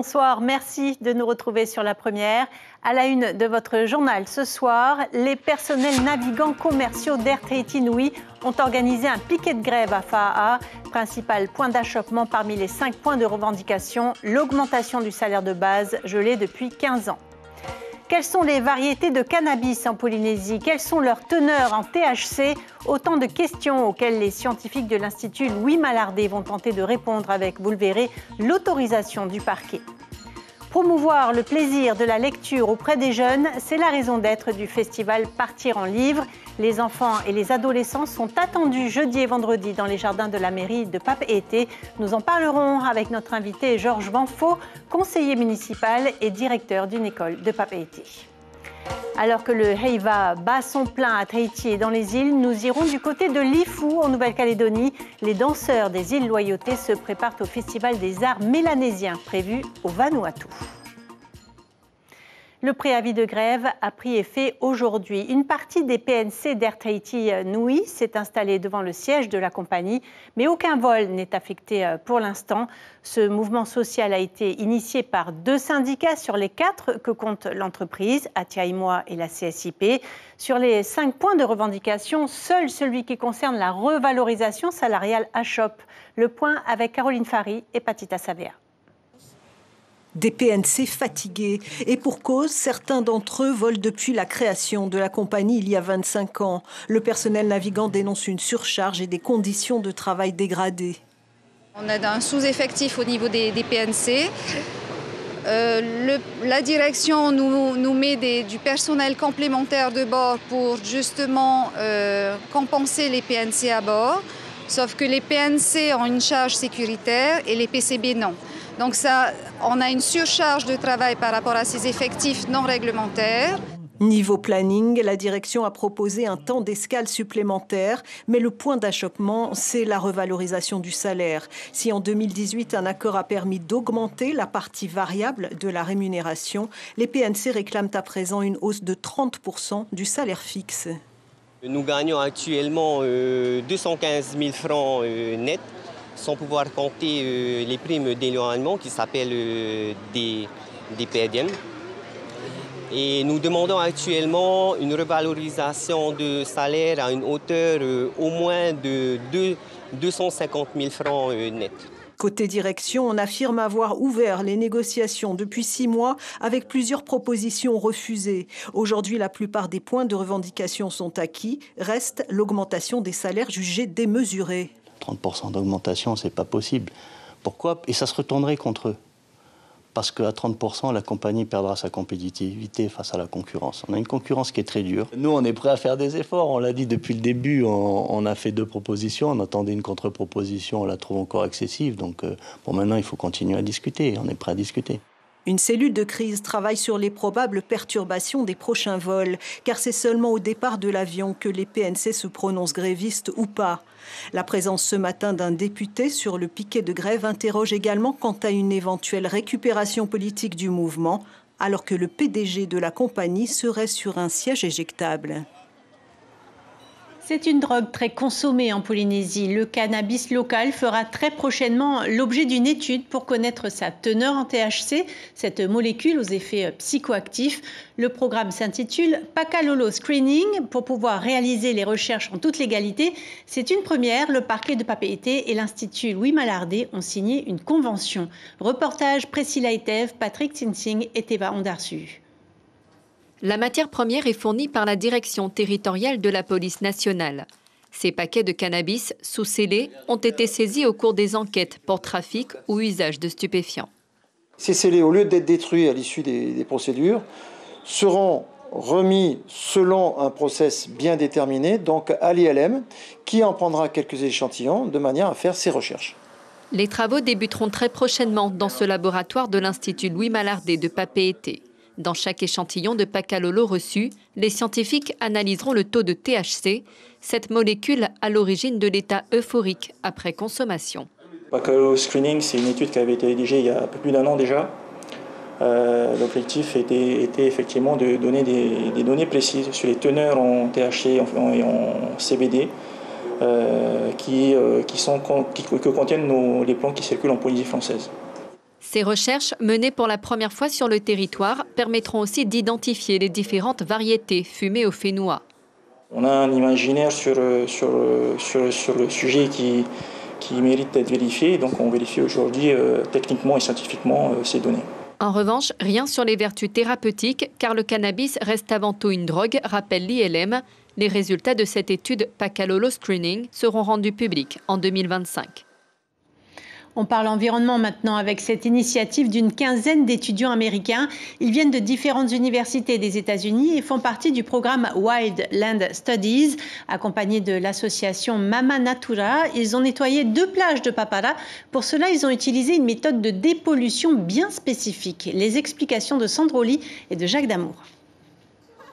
bonsoir. Merci de nous retrouver sur La Première. À la une de votre journal ce soir, les personnels navigants commerciaux d'Air Tahiti Nui ont organisé un piquet de grève à Faa'a. Principal point d'achoppement parmi les 5 points de revendication, l'augmentation du salaire de base gelé depuis 15 ans. Quelles sont les variétés de cannabis en Polynésie? Quelles sont leurs teneurs en THC? Autant de questions auxquelles les scientifiques de l'Institut Louis Malardé vont tenter de répondre avec, vous le verrez, l'autorisation du parquet. Promouvoir le plaisir de la lecture auprès des jeunes, c'est la raison d'être du festival Partir en livre. Les enfants et les adolescents sont attendus jeudi et vendredi dans les jardins de la mairie de Papeete. Nous en parlerons avec notre invité Georges Vanfo, conseiller municipal et directeur d'une école de Papeete. Alors que le Heiva bat son plein à Tahiti et dans les îles, nous irons du côté de Lifu en Nouvelle-Calédonie. Les danseurs des îles Loyauté se préparent au Festival des arts mélanésiens prévu au Vanuatu. Le préavis de grève a pris effet aujourd'hui. Une partie des PNC d'Air Tahiti Nui s'est installée devant le siège de la compagnie, mais aucun vol n'est affecté pour l'instant. Ce mouvement social a été initié par 2 syndicats sur les 4 que compte l'entreprise, Atiaimoa et la CSIP. Sur les 5 points de revendication, seul celui qui concerne la revalorisation salariale achoppe. Le point avec Caroline Fary et Patita Savea. Des PNC fatigués. Et pour cause, certains d'entre eux volent depuis la création de la compagnie il y a 25 ans. Le personnel navigant dénonce une surcharge et des conditions de travail dégradées. On a un sous-effectif au niveau des PNC. La direction nous met du personnel complémentaire de bord pour justement compenser les PNC à bord. Sauf que les PNC ont une charge sécuritaire et les PCB non. Donc on a une surcharge de travail par rapport à ces effectifs non réglementaires. Niveau planning, la direction a proposé un temps d'escale supplémentaire, mais le point d'achoppement, c'est la revalorisation du salaire. Si en 2018, un accord a permis d'augmenter la partie variable de la rémunération, les PNC réclament à présent une hausse de 30% du salaire fixe. Nous gagnons actuellement 215 000 francs net, sans pouvoir compter les primes d'éloignement qui s'appellent des PDM. Et nous demandons actuellement une revalorisation de salaire à une hauteur au moins de 250 000 francs net. Côté direction, on affirme avoir ouvert les négociations depuis 6 mois avec plusieurs propositions refusées. Aujourd'hui, la plupart des points de revendication sont acquis. Reste l'augmentation des salaires jugée démesurée. 30% d'augmentation, c'est pas possible. Pourquoi? Et ça se retournerait contre eux. Parce qu'à 30%, la compagnie perdra sa compétitivité face à la concurrence. On a une concurrence qui est très dure. Nous, on est prêt à faire des efforts. On l'a dit depuis le début. On a fait 2 propositions. On attendait une contre-proposition. On la trouve encore excessive. Donc, maintenant, il faut continuer à discuter. On est prêt à discuter. Une cellule de crise travaille sur les probables perturbations des prochains vols, car c'est seulement au départ de l'avion que les PNC se prononcent grévistes ou pas. La présence ce matin d'un député sur le piquet de grève interroge également quant à une éventuelle récupération politique du mouvement, alors que le PDG de la compagnie serait sur un siège éjectable. C'est une drogue très consommée en Polynésie. Le cannabis local fera très prochainement l'objet d'une étude pour connaître sa teneur en THC, cette molécule aux effets psychoactifs. Le programme s'intitule Pakalolo Screening. Pour pouvoir réaliser les recherches en toute légalité, c'est une première. Le parquet de Papeete et l'Institut Louis Malardé ont signé une convention. Reportage Priscilla Etev, Patrick Tsinsing et Teva Ondarsu. La matière première est fournie par la direction territoriale de la police nationale. Ces paquets de cannabis sous scellés ont été saisis au cours des enquêtes pour trafic ou usage de stupéfiants. Ces scellés, au lieu d'être détruits à l'issue des procédures, seront remis selon un process bien déterminé, donc à l'ILM, qui en prendra quelques échantillons de manière à faire ses recherches. Les travaux débuteront très prochainement dans ce laboratoire de l'Institut Louis Malardé de Papeete. Dans chaque échantillon de Pakalolo reçu, les scientifiques analyseront le taux de THC, cette molécule à l'origine de l'état euphorique après consommation. Pakalolo Screening, c'est une étude qui avait été rédigée il y a un peu plus d'1 an déjà. L'objectif était effectivement de donner des données précises sur les teneurs en THC et en CBD que contiennent les plants qui circulent en Polynésie française. Ces recherches, menées pour la première fois sur le territoire, permettront aussi d'identifier les différentes variétés fumées au fenouil. On a un imaginaire sur le sujet qui mérite d'être vérifié, donc on vérifie aujourd'hui techniquement et scientifiquement ces données. En revanche, rien sur les vertus thérapeutiques, car le cannabis reste avant tout une drogue, rappelle l'ILM. Les résultats de cette étude Pakalolo Screening seront rendus publics en 2025. On parle environnement maintenant avec cette initiative d'une quinzaine d'étudiants américains. Ils viennent de différentes universités des États-Unis et font partie du programme Wildland Studies, accompagnés de l'association Mama Natura. Ils ont nettoyé 2 plages de Papara. Pour cela, ils ont utilisé une méthode de dépollution bien spécifique. Les explications de Sandro Ly et de Jacques Damour.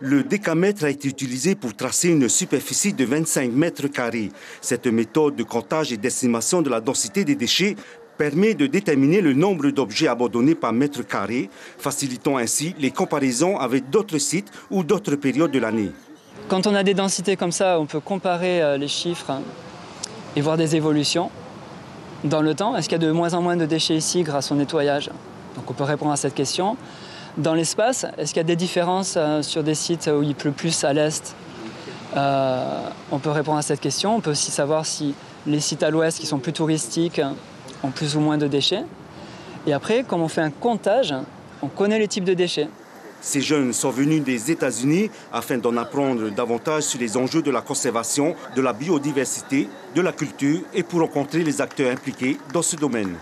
Le décamètre a été utilisé pour tracer une superficie de 25 mètres carrés. Cette méthode de comptage et d'estimation de la densité des déchets permet de déterminer le nombre d'objets abandonnés par mètre carré, facilitant ainsi les comparaisons avec d'autres sites ou d'autres périodes de l'année. Quand on a des densités comme ça, on peut comparer les chiffres et voir des évolutions dans le temps. Est-ce qu'il y a de moins en moins de déchets ici grâce au nettoyage? Donc on peut répondre à cette question. Dans l'espace, est-ce qu'il y a des différences sur des sites où il pleut plus à l'est? On peut répondre à cette question. On peut aussi savoir si les sites à l'ouest qui sont plus touristiques ont plus ou moins de déchets. Et après, comme on fait un comptage, on connaît les types de déchets. Ces jeunes sont venus des États-Unis afin d'en apprendre davantage sur les enjeux de la conservation, de la biodiversité, de la culture et pour rencontrer les acteurs impliqués dans ce domaine.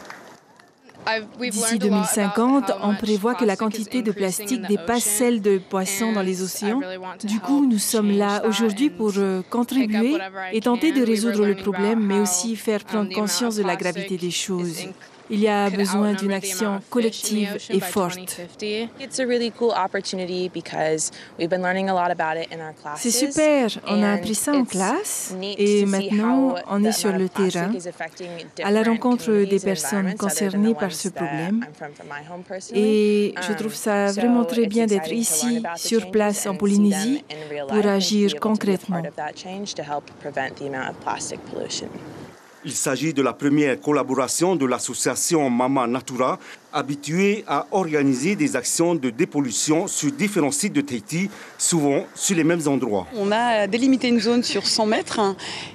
D'ici 2050, on prévoit que la quantité de plastique dépasse celle de poissons dans les océans. Du coup, nous sommes là aujourd'hui pour contribuer et tenter de résoudre le problème, mais aussi faire prendre conscience de la gravité des choses. Il y a besoin d'une action collective et forte. C'est super, on a appris ça en classe et maintenant on est sur le terrain à la rencontre des personnes concernées par ce problème. Et je trouve ça vraiment très bien d'être ici, sur place en Polynésie, pour agir concrètement. Il s'agit de la première collaboration de l'association Mama Natura, habituée à organiser des actions de dépollution sur différents sites de Tahiti, souvent sur les mêmes endroits. On a délimité une zone sur 100 mètres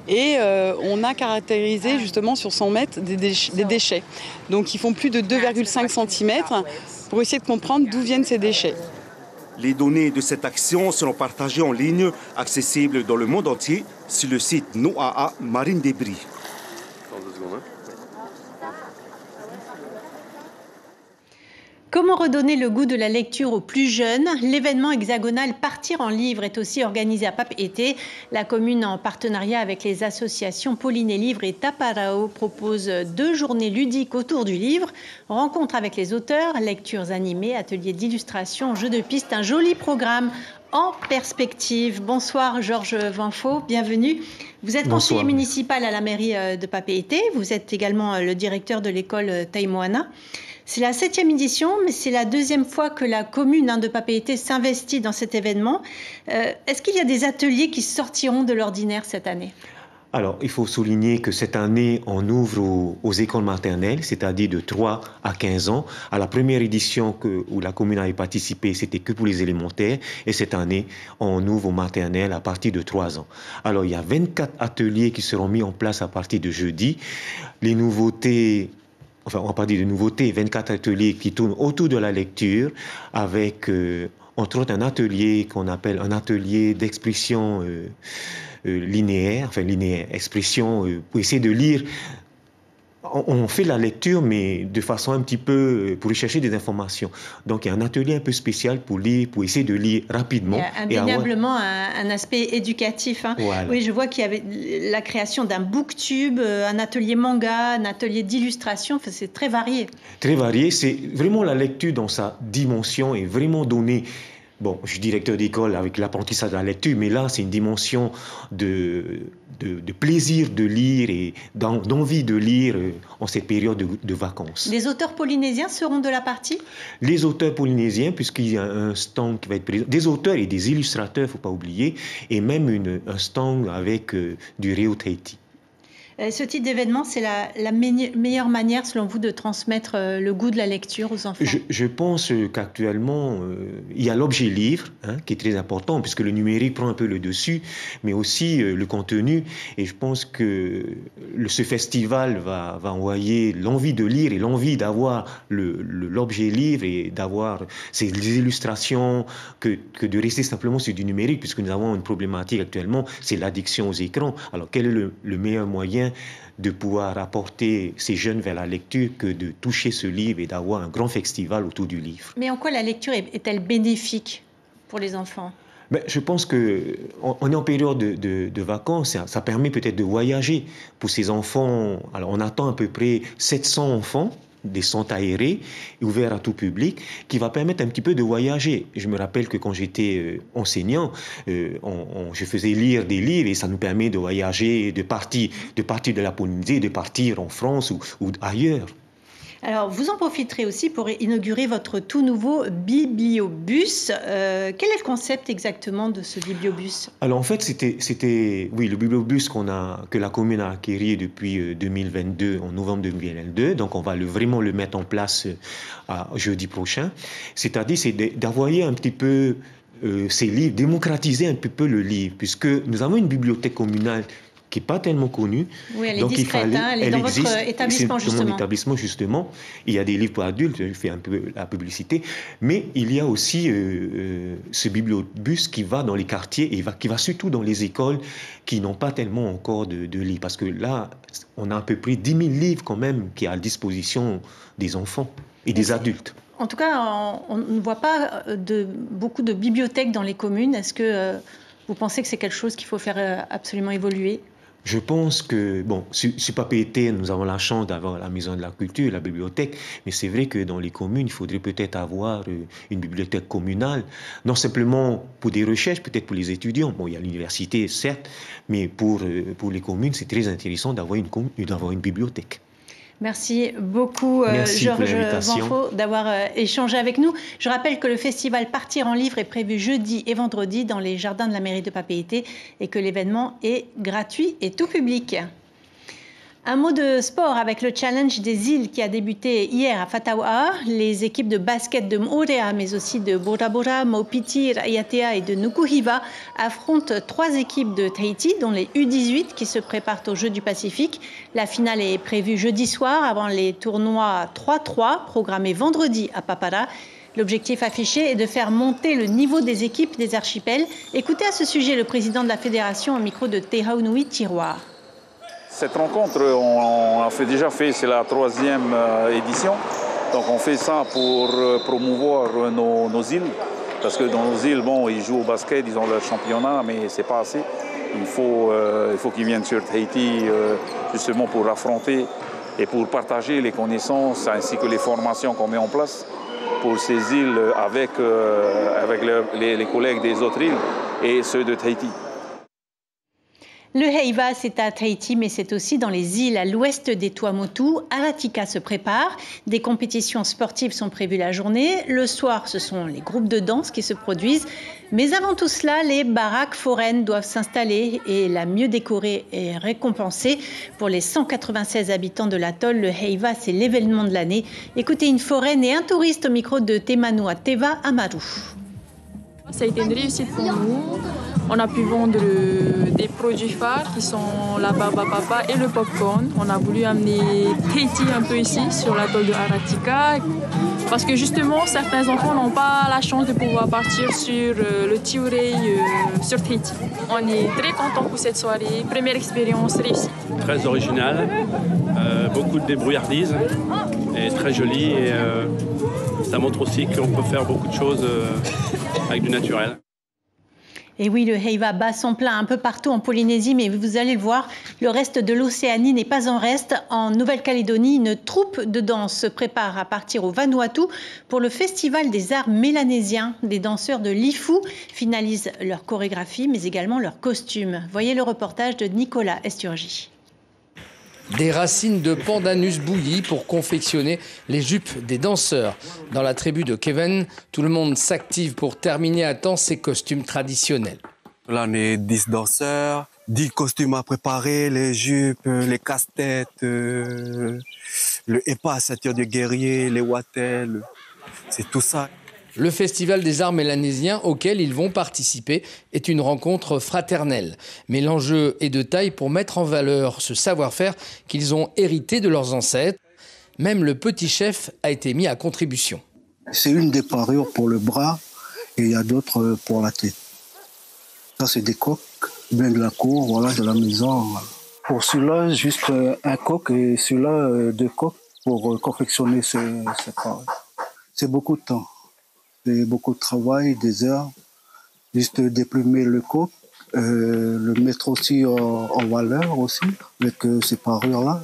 et on a caractérisé justement sur 100 mètres des déchets. Donc ils font plus de 2,5 cm pour essayer de comprendre d'où viennent ces déchets. Les données de cette action seront partagées en ligne, accessibles dans le monde entier, sur le site NOAA Marine Débris. Comment redonner le goût de la lecture aux plus jeunes? L'événement hexagonal Partir en livre est aussi organisé à Papeete. La commune, en partenariat avec les associations Pauline et Livre et Taparao, propose 2 journées ludiques autour du livre. Rencontres avec les auteurs, lectures animées, ateliers d'illustration, jeux de piste, un joli programme en perspective. Bonsoir Georges Vanfaux, bienvenue. Vous êtes conseiller municipal à la mairie de Papeete. Vous êtes également le directeur de l'école Taïmoana. C'est la 7e édition, mais c'est la 2e fois que la commune de Papeete s'investit dans cet événement. Est-ce qu'il y a des ateliers qui sortiront de l'ordinaire cette année? Alors, il faut souligner que cette année, on ouvre aux écoles maternelles, c'est-à-dire de 3 à 15 ans. À la première édition où la commune avait participé, c'était que pour les élémentaires. Et cette année, on ouvre aux maternelles à partir de 3 ans. Alors, il y a 24 ateliers qui seront mis en place à partir de jeudi. Les nouveautés... Enfin, on va pas dire de nouveautés, 24 ateliers qui tournent autour de la lecture avec, entre autres, un atelier qu'on appelle un atelier d'expression linéaire, expression pour essayer de lire. On fait la lecture, mais de façon un petit peu pour y chercher des informations. Donc, il y a un atelier un peu spécial pour lire, pour essayer de lire rapidement. Il y a indéniablement un aspect éducatif. Voilà. Oui, je vois qu'il y avait la création d'un booktube, un atelier manga, un atelier d'illustration. Enfin, c'est très varié. Très varié. C'est vraiment la lecture dans sa dimension et vraiment donnée. Bon, je suis directeur d'école avec l'apprentissage de la lecture, mais là, c'est une dimension de plaisir de lire et d'envie de lire en cette période de vacances. Les auteurs polynésiens seront de la partie? Les auteurs polynésiens, puisqu'il y a un stand qui va être présent, des auteurs et des illustrateurs, il ne faut pas oublier, et même un stand avec du Reo Tahiti. Ce type d'événement, c'est la meilleure manière, selon vous, de transmettre le goût de la lecture aux enfants? Je pense qu'actuellement, il y a l'objet livre, qui est très important, puisque le numérique prend un peu le dessus, mais aussi le contenu. Et je pense que ce festival va envoyer l'envie de lire et l'envie d'avoir l'objet livre et d'avoir ces illustrations que de rester simplement sur du numérique, puisque nous avons une problématique actuellement, c'est l'addiction aux écrans. Alors, quel est le meilleur moyen de pouvoir apporter ces jeunes vers la lecture que de toucher ce livre et d'avoir un grand festival autour du livre. Mais en quoi la lecture est-elle bénéfique pour les enfants? Je pense qu'on est en période de vacances, ça permet peut-être de voyager pour ces enfants. Alors on attend à peu près 700 enfants, des centres aérés, ouverts à tout public, qui va permettre un petit peu de voyager. Je me rappelle que quand j'étais enseignant, je faisais lire des livres et ça nous permet de voyager, de partir de la Polynésie, de partir en France ou ailleurs. Alors, vous en profiterez aussi pour inaugurer votre tout nouveau bibliobus. Quel est le concept exactement de ce bibliobus? Alors, en fait, c'était le bibliobus que la commune a acquis depuis 2022, en novembre 2022. Donc, on va vraiment le mettre en place jeudi prochain. C'est-à-dire, c'est d'envoyer un petit peu ces livres, démocratiser un petit peu le livre, puisque nous avons une bibliothèque communale qui n'est pas tellement connue. Oui, elle est discrète, elle est dans votre établissement, justement. Dans mon établissement, justement. Il y a des livres pour adultes, je fais un peu la publicité, mais il y a aussi ce bibliobus qui va dans les quartiers et qui va surtout dans les écoles qui n'ont pas tellement encore de livres. Parce que là, on a à peu près 10 000 livres quand même qui sont à disposition des enfants et des adultes. En tout cas, on ne voit pas beaucoup de bibliothèques dans les communes. Est-ce que vous pensez que c'est quelque chose qu'il faut faire absolument évoluer? Je pense que, sur Papeete, nous avons la chance d'avoir la maison de la culture, la bibliothèque, mais c'est vrai que dans les communes, il faudrait peut-être avoir une bibliothèque communale, non simplement pour des recherches, peut-être pour les étudiants. Il y a l'université, certes, mais pour les communes, c'est très intéressant d'avoir une bibliothèque. Merci beaucoup, Georges Vanfo, d'avoir échangé avec nous. Je rappelle que le festival Partir en livre est prévu jeudi et vendredi dans les jardins de la mairie de Papeete et que l'événement est gratuit et tout public. Un mot de sport avec le challenge des îles qui a débuté hier à Fatawa. Les équipes de basket de Moorea, mais aussi de Bora Bora, Maupiti, Raiatea et de Nukuhiva affrontent 3 équipes de Tahiti, dont les U18 qui se préparent aux Jeux du Pacifique. La finale est prévue jeudi soir avant les tournois 3-3 programmés vendredi à Papara. L'objectif affiché est de faire monter le niveau des équipes des archipels. Écoutez à ce sujet le président de la fédération au micro de Te Haunui Tiroir. Cette rencontre, on a déjà fait, c'est la 3e édition. Donc on fait ça pour promouvoir nos îles. Parce que dans nos îles, ils jouent au basket, ils ont leur championnat, mais c'est pas assez. Il faut qu'ils viennent sur Tahiti justement pour affronter et pour partager les connaissances ainsi que les formations qu'on met en place pour ces îles avec les collègues des autres îles et ceux de Tahiti. Le Heiva, c'est à Tahiti, mais c'est aussi dans les îles à l'ouest des Tuamotu. Aratika se prépare. Des compétitions sportives sont prévues la journée. Le soir, ce sont les groupes de danse qui se produisent. Mais avant tout cela, les baraques foraines doivent s'installer et la mieux décorée est récompensée. Pour les 196 habitants de l'atoll, le Heiva, c'est l'événement de l'année. Écoutez une foraine et un touriste au micro de Temanua Teva Amaru. Ça a été une réussite pour nous. On a pu vendre des produits phares qui sont la baba papa et le popcorn. On a voulu amener Tahiti un peu ici sur l'atoll de Aratika parce que justement certains enfants n'ont pas la chance de pouvoir partir sur le Tiurei sur Tahiti. On est très contents pour cette soirée, première expérience réussie. Très original, beaucoup de débrouillardise et très joli et ça montre aussi qu'on peut faire beaucoup de choses avec du naturel. Et oui, le Heiva bat son plein un peu partout en Polynésie, mais vous allez le voir, le reste de l'Océanie n'est pas en reste. En Nouvelle-Calédonie, une troupe de danse se prépare à partir au Vanuatu pour le Festival des arts mélanésiens. Des danseurs de l'Ifu finalisent leur chorégraphie, mais également leurs costumes. Voyez le reportage de Nicolas Esturgi. Des racines de pandanus bouillies pour confectionner les jupes des danseurs. Dans la tribu de Kevin, tout le monde s'active pour terminer à temps ses costumes traditionnels. Là, on est 10 danseurs, 10 costumes à préparer, les jupes, les casse-têtes, le épa, ceinture de guerrier, les wattels, c'est tout ça. Le Festival des arts mélanésiens auquel ils vont participer est une rencontre fraternelle. Mais l'enjeu est de taille pour mettre en valeur ce savoir-faire qu'ils ont hérité de leurs ancêtres. Même le petit chef a été mis à contribution. C'est une des parures pour le bras et il y a d'autres pour la tête. Ça, c'est des coques, bien de la cour, voilà, de la maison. Pour celui-là, juste un coq et celui-là, 2 coques pour confectionner ces parures. C'est beaucoup de temps. C'est beaucoup de travail, des heures. Juste déplumer le coq, le mettre aussi en valeur aussi, avec ces parures-là.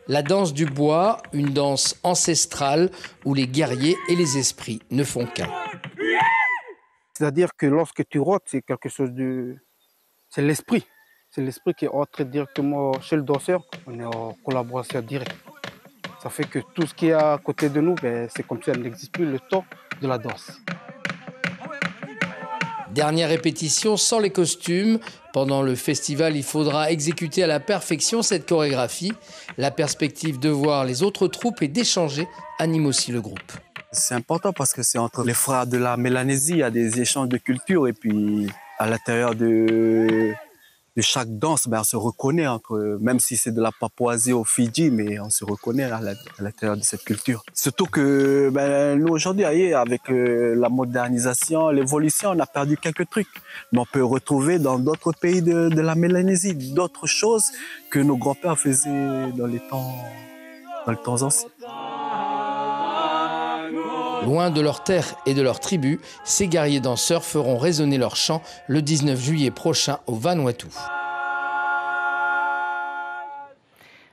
La danse du bois, une danse ancestrale où les guerriers et les esprits ne font qu'un. C'est-à-dire que lorsque tu rôtes, c'est quelque chose de... C'est l'esprit. C'est l'esprit qui entre directement chez le danseur. On est en collaboration directe. Ça fait que tout ce qui est à côté de nous, c'est comme si elle n'existe plus, le temps de la danse. Dernière répétition sans les costumes. Pendant le festival, il faudra exécuter à la perfection cette chorégraphie. La perspective de voir les autres troupes et d'échanger anime aussi le groupe. C'est important parce que c'est entre les frères de la Mélanésie, il y a des échanges de culture et puis à l'intérieur de chaque danse, on se reconnaît, même si c'est de la Papouasie au Fidji, mais on se reconnaît à l'intérieur de cette culture. Surtout que nous aujourd'hui, avec la modernisation, l'évolution, on a perdu quelques trucs. Mais on peut retrouver dans d'autres pays de la Mélanésie d'autres choses que nos grands-pères faisaient dans les temps anciens. Loin de leur terre et de leur tribu, ces guerriers danseurs feront résonner leur chant le 19 juillet prochain au Vanuatu.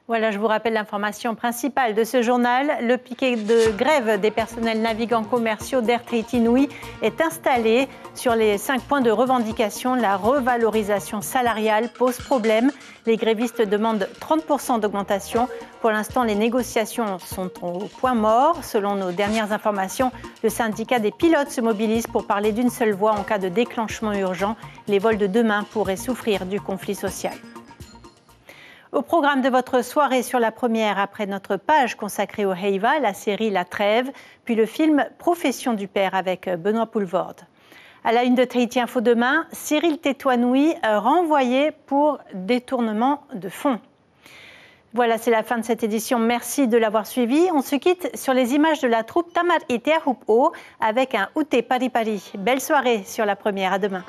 Voilà, je vous rappelle l'information principale de ce journal. Le piquet de grève des personnels navigants commerciaux d'Air Tahiti Nui est installé. Sur les 5 points de revendication, la revalorisation salariale pose problème. Les grévistes demandent 30% d'augmentation. Pour l'instant, les négociations sont au point mort. Selon nos dernières informations, le syndicat des pilotes se mobilise pour parler d'une seule voix en cas de déclenchement urgent. Les vols de demain pourraient souffrir du conflit social. Au programme de votre soirée sur la première, après notre page consacrée au Heiva, la série La Trêve, puis le film Profession du père avec Benoît Poulvorde. À la une de Tahiti Info demain, Cyril Tétouanoui renvoyé pour détournement de fonds. Voilà, c'est la fin de cette édition. Merci de l'avoir suivi. On se quitte sur les images de la troupe Tamar Itea Hupo avec un Ute Pari Pari. Belle soirée sur la première. À demain.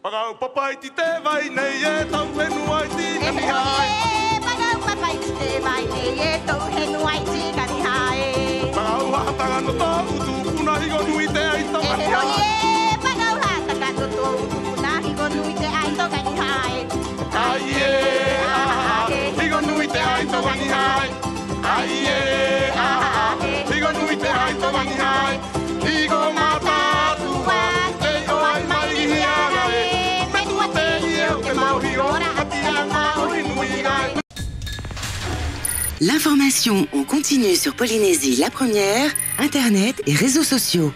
Pagau papai ti te vai nei e tau whenua i ti kani hae. Pagau papai ti te vai nei e tau whenua i ti kani hae. Pagau hatanga no tō utu puna higo nui te ai tau kani hae. Pagau hatanga no tō utu puna higo nui te ai tau kani hae. Ai e, higo nui te ai tau kani hae. Ai e, higo nui te ai tau kani hae. Higo mata tua te o ai mai hiaga e. L'information en continu sur Polynésie la première, Internet et réseaux sociaux.